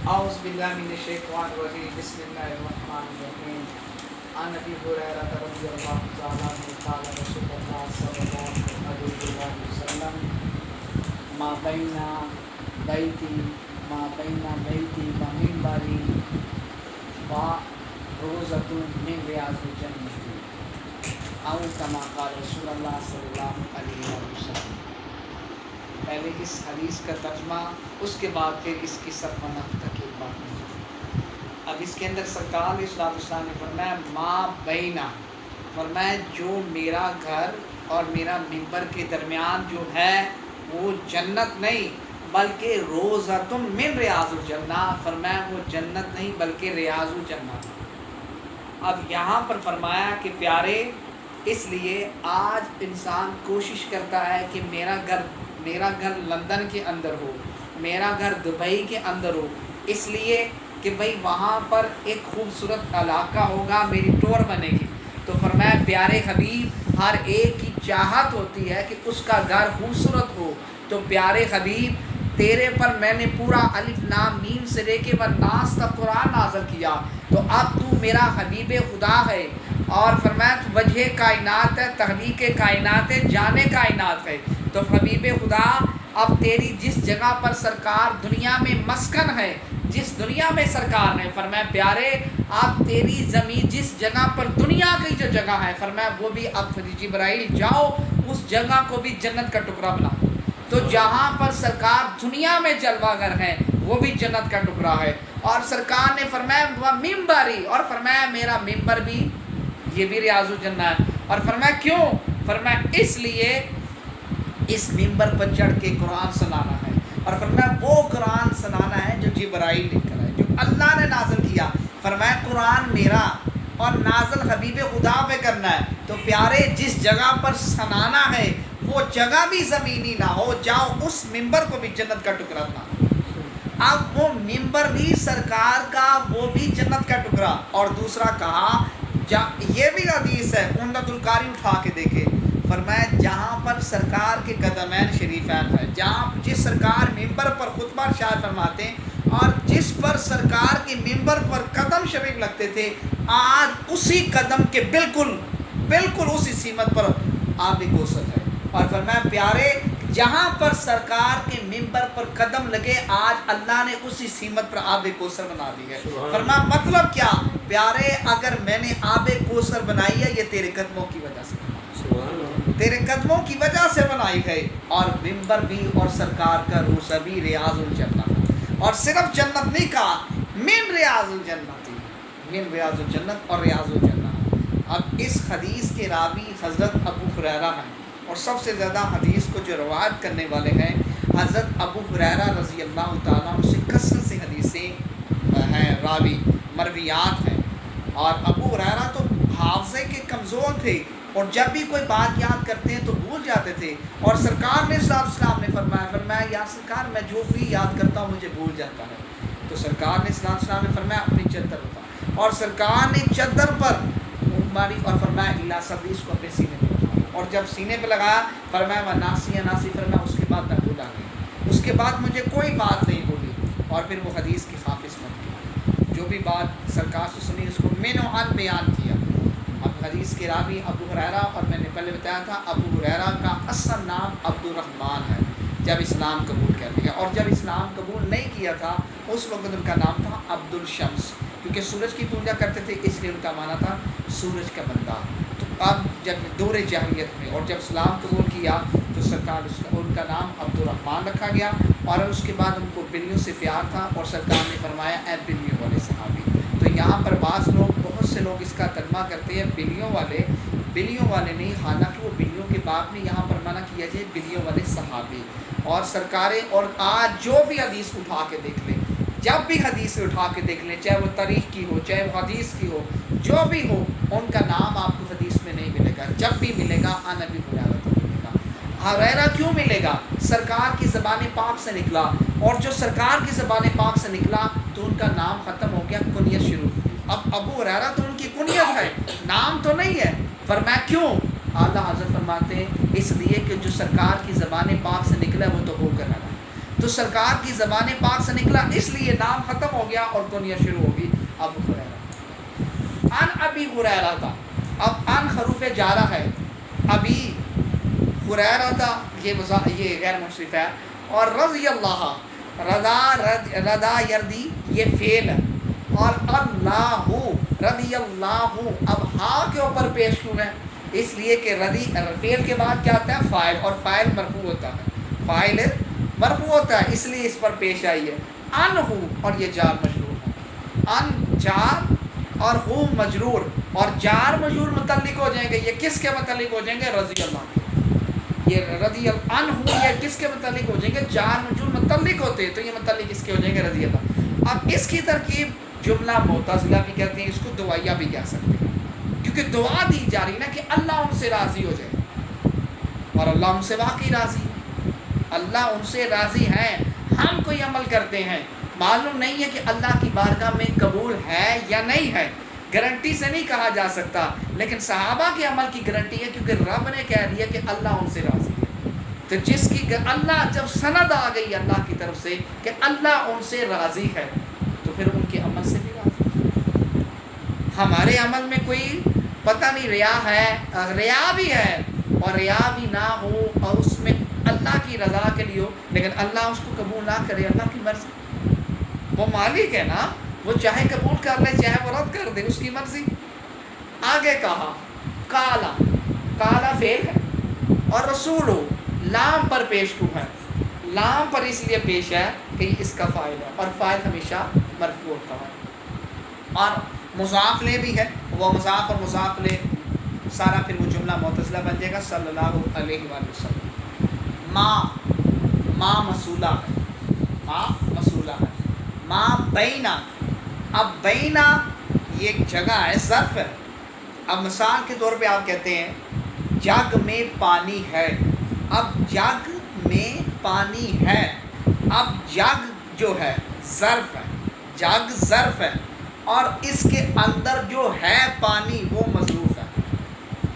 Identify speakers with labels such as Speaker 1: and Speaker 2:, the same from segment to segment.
Speaker 1: أعوذ بالله من الشيطان الرجيم بسم الله الرحمن الرحيم عن أبي هريرة رضي الله تعالى عنه قال رسول الله صلى الله عليه وسلم ما بين بيتي ومنبري وروضة من رياض الجنة أو كما قال رسول الله صلى الله عليه وسلم۔ پہلے اس حدیث کا ترجمہ، اس کے بعد پھر اس کی صرف و نقط کی بات نہیں۔ اب اس کے اندر سرکار علیہ السلام نے فرمایا ما بینا، فرمایا جو میرا گھر اور میرا منبر کے درمیان جو ہے وہ جنت نہیں بلکہ روضۃ من ریاض الجنہ، فرمایا وہ جنت نہیں بلکہ ریاض الجنہ۔ اب یہاں پر فرمایا کہ پیارے، اس لیے آج انسان کوشش کرتا ہے کہ میرا گھر لندن کے اندر ہو، میرا گھر دبئی کے اندر ہو، اس لیے کہ بھئی وہاں پر ایک خوبصورت علاقہ ہوگا، میری ٹور بنے گی۔ تو فرمایا پیارے حبیب، ہر ایک کی چاہت ہوتی ہے کہ اس کا گھر خوبصورت ہو۔ تو پیارے حبیب، تیرے پر میں نے پورا الف لام میم سے لے کے والناس تک قرآن نازل کیا، تو اب تو میرا حبیب خدا ہے، اور فرمایا تو وجہ کائنات ہے، تخلیق کائنات ہے، جانے کائنات ہے۔ تو حبیب خدا، اب تیری جس جگہ پر سرکار دنیا میں مسکن ہے، جس دنیا میں سرکار ہے، فرمایا پیارے اب تیری زمین جس جگہ پر دنیا کی جو جگہ ہے، فرمایا وہ بھی اب جبرائیل جاؤ اس جگہ کو بھی جنت کا ٹکڑا بنا۔ تو جہاں پر سرکار دنیا میں جلوہ گر ہے وہ بھی جنت کا ٹکڑا ہے۔ اور سرکار نے فرمایا وہ ممبری، اور فرمایا میرا ممبر بھی یہ بھی ریاض الجنہ ہے۔ اور فرمایا کیوں؟ فرمایا اس لیے اس ممبر پر چڑھ کے قرآن سنانا ہے، اور فرمایا وہ قرآن سنانا ہے جو جبرائیل لکھ کر ہے، جو اللہ نے نازل کیا۔ فرمایا قرآن میرا اور نازل حبیب خدا پہ کرنا ہے۔ تو پیارے جس جگہ پر سنانا ہے وہ جگہ بھی زمینی نہ ہو، جاؤ اس ممبر کو بھی جنت کا ٹکڑا بنا۔ اب وہ ممبر بھی سرکار کا، وہ بھی جنت کا ٹکڑا۔ اور دوسرا کہا، یہ بھی حدیث ہے، عمدۃ القاری اٹھا کے دیکھے، فرمایا جہاں پر سرکار کے قدمین شریفین ہے، جس سرکار ممبر پر خطبہ ارشاد فرماتے ہیں اور جس پر سرکار کے ممبر پر قدم شریف لگتے تھے، آج اسی قدم کے بالکل اسی سمت پر آب کوثر ہے۔ اور فرمایا پیارے جہاں پر سرکار کے ممبر پر قدم لگے، آج اللہ نے اسی سمت پر آب کوثر بنا دی ہے۔ فرمایا مطلب کیا؟ پیارے اگر میں نے آب کوثر بنائی ہے یہ تیرے قدموں کی وجہ سے، تیرے قدموں کی وجہ سے بنائی گئی۔ اور ممبر بھی اور سرکار کا روضہ بھی ریاض الجنہ، اور صرف جنت نہیں کہا، من ریاض الجنہ تھی، من ریاض الجنت اور ریاض الجنہ۔ اب اس حدیث کے راوی حضرت ابو ہریرہ ہیں، اور سب سے زیادہ حدیث کو جو روایت کرنے والے ہیں حضرت ابو ہریرہ رضی اللہ تعالیٰ عنہ سے کثرت سے حدیثیں ہیں، راوی مرویات ہیں۔ اور ابو ہریرہ تو حافظے کے کمزور تھے، اور جب بھی کوئی بات یاد کرتے ہیں تو بھول جاتے تھے۔ اور سرکار نے صلی اللہ علیہ وسلم نے فرمایا یا سرکار میں جو بھی یاد کرتا ہوں مجھے بھول جاتا ہے۔ تو سرکار نے صلی اللہ علیہ وسلم نے فرمایا اپنی چادر اٹھا، اور سرکار نے چادر پر ماری اور فرمایا الا صدری، اس کو اپنے سینے پہ لگایا، اور جب سینے پہ لگایا فرمایا وہ ناسی فرمایا اس کے بعد میں بھولا گئی، اس کے بعد مجھے کوئی بات نہیں بولی۔ اور پھر وہ حدیث کی حافظ بن گئی، جو بھی بات سرکار سے سنی اس کو من و عن بیان کیا۔ اب حدیث کے راوی ابو ہریرہ، اور میں نے پہلے بتایا تھا ابو ہریرہ کا اصل نام عبد الرحمن ہے جب اسلام قبول کر لیا، اور جب اسلام قبول نہیں کیا تھا اس وقت ان کا نام تھا عبد الشمس، کیونکہ سورج کی پوجا کرتے تھے اس لیے ان کا معنی تھا سورج کا بندہ۔ تو اب جب دور جاہلیت میں اور جب اسلام قبول کیا تو سرکار ان کا نام عبد الرحمن رکھا گیا، اور اس کے بعد ان کو بلیوں سے پیار تھا، اور سرکار نے فرمایا اے بلیوں والے صحابی۔ تو یہاں پر بہت سے لوگ اس کا ترجمہ کرتے ہیں بلیوں والے نہیں، حالانکہ وہ بلیوں کے باپ نے یہاں پر منع کیا جائے بلیوں والے صحابی۔ اور سرکاریں، اور آج جو بھی حدیث اٹھا کے دیکھ لیں، جب بھی حدیث اٹھا کے دیکھ لیں، چاہے وہ تاریخ کی ہو چاہے وہ حدیث کی ہو، جو بھی ہو، ان کا نام آپ کو حدیث میں نہیں ملے گا۔ جب بھی ملے گا عن ابی ہریرہ تو ملے گا۔ ہریرہ کیوں ملے گا؟ سرکار کی زبان پاک سے نکلا، اور جو سرکار کی زبان پاک سے نکلا تو ان کا نام ختم ہو گیا، کنیت شروع۔ اب ابو ہریرہ تو ان کی کنیت ہے، نام تو نہیں ہے۔ فرمایا کیوں؟ اعلیٰ حضرت فرماتے ہیں اس لیے کہ جو سرکار کی زبان پاک سے نکلا ہے وہ تو ہو کر رہا ہے۔ تو سرکار کی زبان پاک سے نکلا، اس لیے نام ختم ہو گیا اور کنیہ شروع ہوگی ابو ہریرہ۔ ان ابی ہریرہ تھا، اب ان حروف جارہ ہے، ابی ہریرہ تھا یہ غیر منصرف ہے، اور رضی اللہ، رضا یردی یہ فعل ہے، اور اللہ رضی اللہ اب ہاں کے اوپر پیش کیوں ہے؟ اس لیے کہ رضی فعل کے بعد کیا آتا ہے؟ فاعل، اور فاعل مرفوع ہوتا ہے، فاعل مرفوع ہوتا ہے، اس لیے اس پر پیش آئی ہے۔ ان ہو، اور یہ جار مجرور ہے، ان جار اور ہو مجرور، اور جار مجرور متعلق ہو جائیں گے، یہ کس کے متعلق ہو جائیں گے؟ رضی اللہ، یہ رضی اللہ عنہ یہ کس کے متعلق ہو جائیں گے؟ جار مجرور متعلق ہوتے ہیں، تو یہ متعلق اس کے ہو جائیں گے رضی اللہ۔ اب اس کی ترکیب جملہ معتزلہ بھی کہتے ہیں، اس کو دعائیہ بھی کہہ سکتے ہیں، کیونکہ دعا دی جا رہی نا کہ اللہ ان سے راضی ہو جائے، اور اللہ ان سے واقعی راضی ہے، اللہ ان سے راضی ہیں۔ ہم کوئی عمل کرتے ہیں، معلوم نہیں ہے کہ اللہ کی بارگاہ میں قبول ہے یا نہیں ہے، گارنٹی سے نہیں کہا جا سکتا، لیکن صحابہ کے عمل کی گارنٹی ہے، کیونکہ رب نے کہہ دیا کہ اللہ ان سے راضی ہے۔ تو جس کی اللہ جب سند آ گئی اللہ کی طرف سے کہ اللہ ان سے راضی ہے، تو پھر ان کے عمل سے بھی راضی۔ ہمارے عمل میں کوئی پتہ نہیں، ریا ہے، ریا بھی ہے، اور ریا بھی نہ ہو اور اس میں اللہ کی رضا کے لیے ہو، لیکن اللہ اس کو قبول نہ کرے، اللہ کی مرضی، وہ مالک ہے نا، وہ چاہے قبول کر لے چاہے وہ رد کر دے، اس کی مرضی۔ آگے کہا کالا، کالا فعل ہے، اور رسول لام پر پیش کیوں ہے؟ لام پر اس لیے پیش ہے کہ اس کا فاعل ہے، اور فاعل ہمیشہ مرفوع ہوتا ہے، اور مضاف لے بھی ہے، وہ مضاف اور مضاف لے سارا پھر وہ جملہ معتزلہ بن جائے گا صلی اللہ علیہ وآلہ وسلم۔ ما مسئولہ ہے، ما مسئولہ ہے، ما بینا، اب بینا یہ ایک جگہ ہے، ظرف ہے۔ اب مثال کے طور پہ آپ کہتے ہیں جگ میں پانی ہے، اب جگ میں پانی ہے، اب جگ جو ہے ظرف ہے، جگ ظرف ہے، اور اس کے اندر جو ہے پانی وہ مظروف ہے۔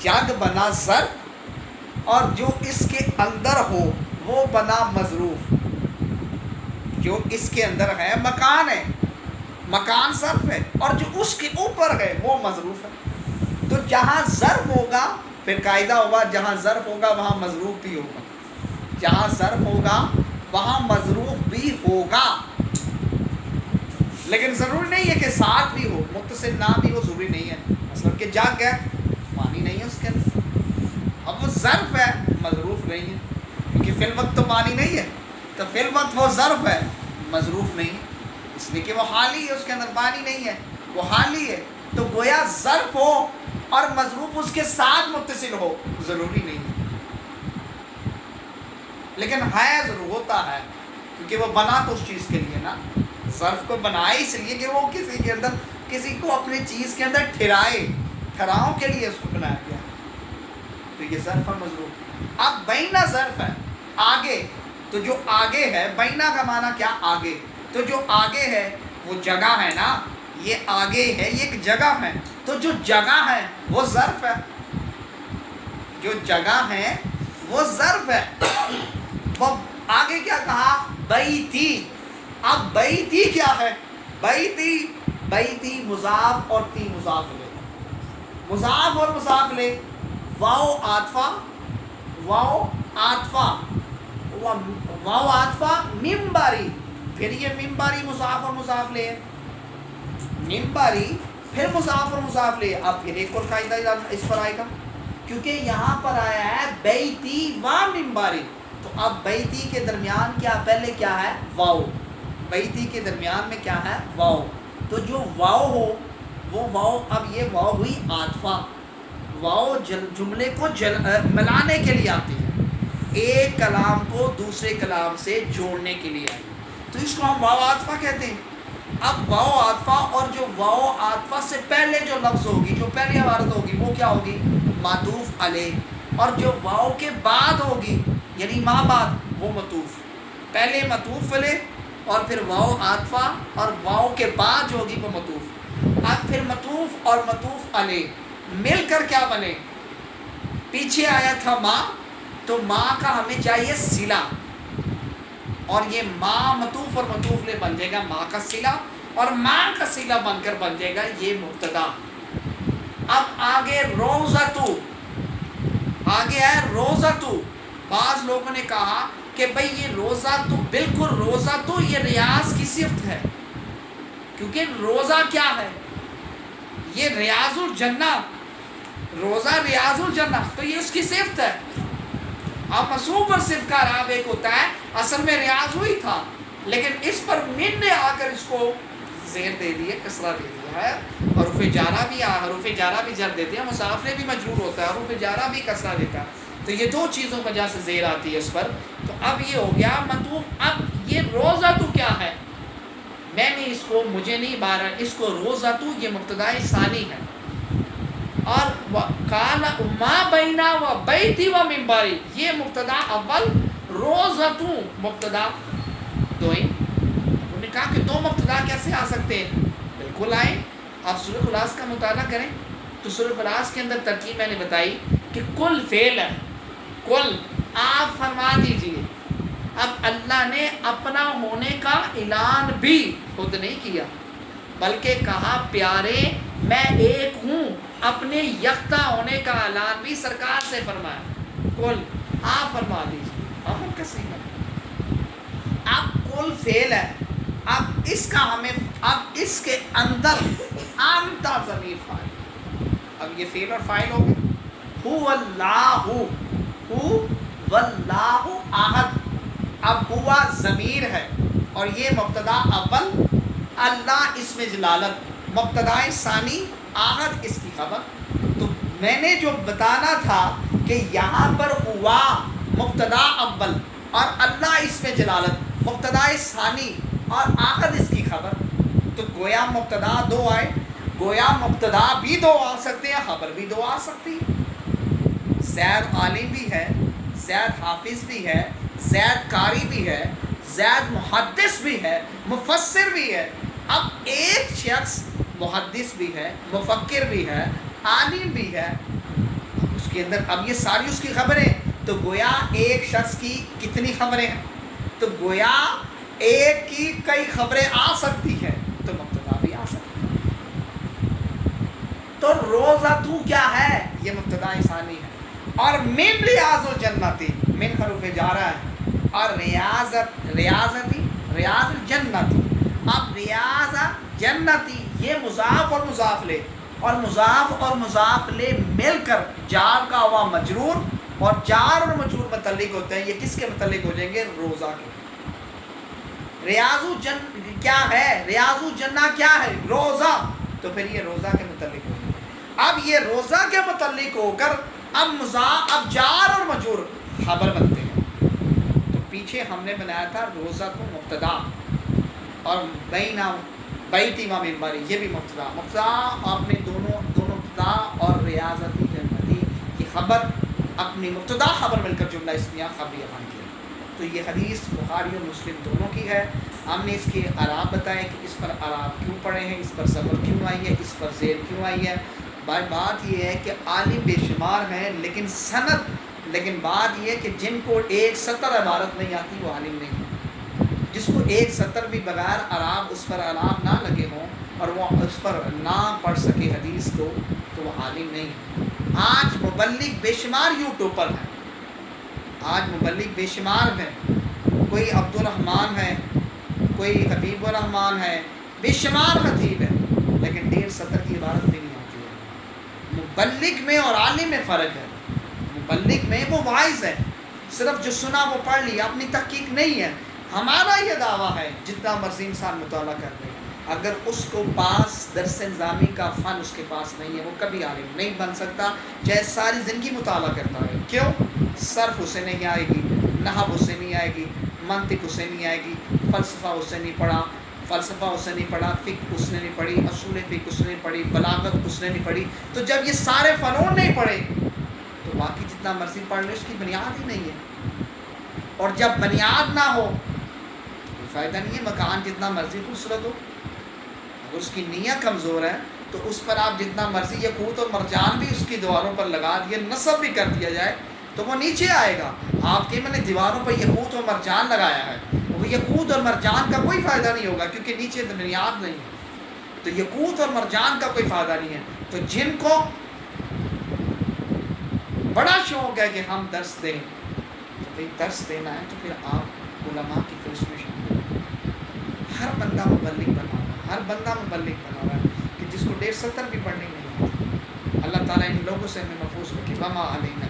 Speaker 1: جگ بنا ظرف، اور جو اس کے اندر ہو وہ بنا مظروف، جو اس کے اندر ہے مکان ہے، مکان ظرف ہے، اور جو اس کے اوپر ہے وہ مظروف ہے۔ تو جہاں ظرف ہوگا پھر قاعدہ ہوگا، جہاں ظرف ہوگا وہاں مظروف بھی ہوگا، جہاں ظرف ہوگا وہاں مظروف بھی ہوگا، لیکن ضروری نہیں ہے کہ ساتھ بھی ہو، متصل نہ بھی ہو، ضروری نہیں ہے۔ مثلا کہ جگ ہے، پانی نہیں ہے اس کے اندر، اب وہ ظرف ہے، مظروف نہیں ہے، کیونکہ فی الوقت تو پانی نہیں ہے، تو فی الوقت وہ ظرف ہے، مظروف نہیں ہے، اس لیے کہ وہ حالی ہے، اس کے اندر پانی نہیں ہے، وہ حالی ہے۔ تو گویا ظرف ہو اور مظروف اس کے ساتھ متصل ہو، ضروری نہیں ہے، لیکن ہے ضرور ہوتا ہے، کیونکہ وہ بنا تو اس چیز کے لیے نا، ظرف کو بنائے اس لیے کہ وہ کسی کے اندر، کسی کو اپنی چیز کے اندر ٹھہرائے، ٹھہراؤ کے لیے اس کو بنایا گیا، تو یہ ظرف اور مظروف۔ اب بینا ظرف ہے، آگے، تو جو آگے ہے، بینا کا معنی کیا؟ آگے، تو جو آگے ہے وہ جگہ ہے نا، یہ آگے ہے، یہ ایک جگہ ہے، تو جو جگہ ہے وہ ظرف ہے، جو جگہ ہے وہ ظرف ہے۔ وہ آگے کیا کہا؟ بیتی، اب بیتی کیا ہے؟ بیتی، بیتی مضاف اور تی مضاف لے، مضاف اور مضاف لے، واو عاطفہ، واو عاطفہ، واو عاطفہ ممباری، پھر یہ ممباری مضاف اور مضاف لے، ممباری پھر مضاف اور مضاف لے۔ اب پھر ایک اور قاعدہ اس پر آئے گا، کیونکہ یہاں پر آیا ہے بیتی و ممباری، تو اب بیتی کے درمیان کیا پہلے کیا ہے؟ واو، بیتی کے درمیان میں کیا ہے؟ واو، تو جو واو ہو وہ واو، اب یہ واو ہوئی عاطفہ، واو جملے کو ملانے کے لیے آتی ہے، ایک کلام کو دوسرے کلام سے جوڑنے کے لیے آئی، تو اس کو ہم واو عاطفہ کہتے ہیں۔ اب واو عاطفہ، اور جو واو عاطفہ سے پہلے جو لفظ ہوگی، جو پہلی عبارت ہوگی وہ کیا ہوگی؟ معطوف علیہ، اور جو واو کے بعد ہوگی یعنی ما بعد وہ معطوف، پہلے معطوف علیہ اور پھر واو عاطفہ، اور واو کے بعد جو ہوگی وہ معطوف۔ اب پھر معطوف اور معطوف علیہ مل کر کیا بنے؟ پیچھے آیا تھا ما، تو ما کا ہمیں چاہیے صلہ، اور یہ ما مطوف اور مطوف لے بن جائے گا ما کا صلہ، اور ما کا صلہ بن کر بن جائے گا یہ مبتدا۔ اب آگے روزتو، آگے ہے روزتو۔ بعض لوگوں نے کہا کہ بھئی یہ روزہ تو بالکل روزہ تو یہ ریاض کی صفت ہے، کیونکہ روزہ کیا ہے؟ یہ ریاض الجنہ، روزہ ریاض الجنہ، تو یہ اس کی صفت ہے۔ اب مصروف پر صفت کا اعراب ایک ہوتا ہے، اصل میں ریاض ہوئی تھا، لیکن اس پر من نے آ کر اس کو زیر دے دیے، کسرہ دے دیا ہے، حروف جارہ بھی حروف جارہ بھی جر دیتے ہیں، مسافرے بھی مجرور ہوتا ہے، حروف جارہ بھی کسرہ دیتا ہے، تو یہ دو چیزوں کی وجہ سے زیر آتی ہے اس پر۔ تو اب یہ ہو گیا مطلوب۔ اب یہ روزہ تو کیا ہے؟ میں نے اس کو، مجھے نہیں بارہ، اس کو روزہ تو یہ مبتدا ثانی ہے، اور کالا ما بینا و بیتی و منبری یہ مبتدا اول، روزہ تو مبتدا دوئم۔ انہوں نے کہا کہ دو مبتدا کیسے آ سکتے ہیں؟ بالکل آئے۔ آپ سورہ خلاص کا مطالعہ کریں تو سورہ خلاص کے اندر ترکیب میں نے بتائی کہ کل فعل ہے، کل آپ فرما دیجئے۔ اب اللہ نے اپنا ہونے کا اعلان بھی خود نہیں کیا، بلکہ کہا پیارے میں ایک ہوں، اپنے یکتا ہونے کا اعلان بھی سرکار سے فرمایا، کل آپ فرما دیجئے۔ امر کا صحیح ہے۔ اب کل فعل ہے، اب اس کا ہمیں، اب اس کے اندر انتا ضمیر فاعل، اب یہ فعل اور فاعل ہو گئے۔ هو اللہ، هو واللہ احد، اب ہوا ضمیر ہے اور یہ مبتدا اول، اللہ اسم جلالت، مبتدا ثانی احد اس کی خبر۔ تو میں نے جو بتانا تھا کہ یہاں پر ہوا مبتدا اول اور اللہ اسم جلالت مبتدا ثانی اور احد اس کی خبر، تو گویا مبتدا دو آئے، گویا مبتدا بھی دو آ سکتے ہیں، خبر بھی دو آ سکتی ہے۔ زید عالم بھی ہے، زید حافظ بھی ہے، زید قاری بھی ہے، زید محدث بھی ہے، مفسر بھی ہے۔ اب ایک شخص محدث بھی ہے، مفکر بھی ہے، عالم بھی ہے، اس کے اندر اب یہ ساری اس کی خبریں، تو گویا ایک شخص کی کتنی خبریں ہیں؟ تو گویا ایک کی کئی خبریں آ سکتی ہیں، تو مبتدا بھی آ سکتی ہے۔ تو روزہ تو کیا ہے؟ یہ مبتدا ثانی ہے، اور من ریاض الجنتی، من حروف جارہ ہے، اور ریاضتی ریاض الجنتی۔ اب ریاض جنتی یہ مضاف اور مضاف لے، اور مضاف لے مل کر جار کا ہوا مجرور، اور جار اور مجرور متعلق ہوتے ہیں، یہ کس کے متعلق ہو جائیں گے؟ روزہ کے۔ ریاض الجنہ کیا ہے؟ ریاض الجنہ کیا ہے؟ روزہ، تو پھر یہ روزہ کے متعلق ہو جائے۔ اب یہ روزہ کے متعلق ہو کر اب جار اور مجرور خبر بنتے ہیں۔ تو پیچھے ہم نے بنایا تھا روزہ کو مبتدا، اور بیتی و منبری یہ بھی مبتدا آپ نے دونوں مبتدا اور ریاضتی جنتی کی خبر اپنی مبتدا خبر مل کر جملہ اسمیہ خبریہ بن گیا۔ تو یہ حدیث بخاری اور مسلم دونوں کی ہے۔ ہم نے اس کے اعراب بتائے کہ اس پر اعراب کیوں پڑے ہیں، اس پر زبر کیوں آئی ہے، اس پر زیر کیوں آئی ہے۔ بات یہ ہے کہ عالم بے شمار ہیں لیکن سند، لیکن بات یہ ہے کہ جن کو ایک سطر عبارت نہیں آتی وہ عالم نہیں ہے۔ جس کو ایک سطر بھی بغیر اعراب، اس پر اعراب نہ لگے ہوں اور وہ اس پر نہ پڑھ سکے حدیث کو، تو وہ عالم نہیں ہے۔ آج مبلغ بے شمار یوٹیوب پر ہیں، آج مبلغ بے شمار ہیں، کوئی عبد الرحمن ہے، کوئی حبیب الرحمن ہے، بے شمار خطیب ہے، لیکن 1.5 سطر کی عبارت بھی نہیں آتی ہے۔ مبلغ میں اور عالم میں فرق ہے۔ مبلغ میں وہ واعظ ہے، صرف جو سنا وہ پڑھ لیا، اپنی تحقیق نہیں ہے۔ ہمارا یہ دعویٰ ہے جتنا مرضی انسان مطالعہ کر لے، اگر اس کو پاس درس نظامی کا فن اس کے پاس نہیں ہے، وہ کبھی عالم نہیں بن سکتا، چاہے ساری زندگی مطالعہ کرتا ہے۔ کیوں؟ صرف اسے نہیں آئے گی، نحو اسے نہیں آئے گی، منطق اسے نہیں آئے گی، فلسفہ اسے نہیں پڑھا، فقہ اس نے نہیں پڑھی، اصول فقہ اس نے نہیں پڑھی، بلاغت اس نے نہیں پڑھی۔ تو جب یہ سارے فنون نہیں پڑھے تو باقی جتنا مرضی پڑھ لے اس کی بنیاد ہی نہیں ہے، اور جب بنیاد نہ ہو کوئی فائدہ نہیں ہے، مکان جتنا مرضی خوبصورت ہو، اگر اس کی نیت کمزور ہے تو اس پر آپ جتنا مرضی یاقوت اور مرجان بھی اس کی دیواروں پر لگا دیا، نصب بھی کر دیا جائے تو وہ نیچے آئے گا۔ آپ کے میں نے دیواروں پر یاقوت اور مرجان لگایا ہے، وہ وہ یقوت اور مرجان کا کوئی فائدہ نہیں ہوگا کیونکہ نیچے بنیاد نہیں ہے. تو یقوت اور مرجان کا کوئی فائدہ نہیں ہے. تو جن کو بڑا شوق ہے کہ ہم درس دیں، تو بھئی درس دینا ہے تو پھر آپ علماء کی فرسٹریشن، ہر بندہ مبلغ بنا رہا ہے، ہر بندہ مبلغ بنا رہا ہے کہ جس کو 170 بھی پڑھنی نہیں آتی. اللہ تعالیٰ ان لوگوں سے ہمیں محفوظ رکھے. وما علینا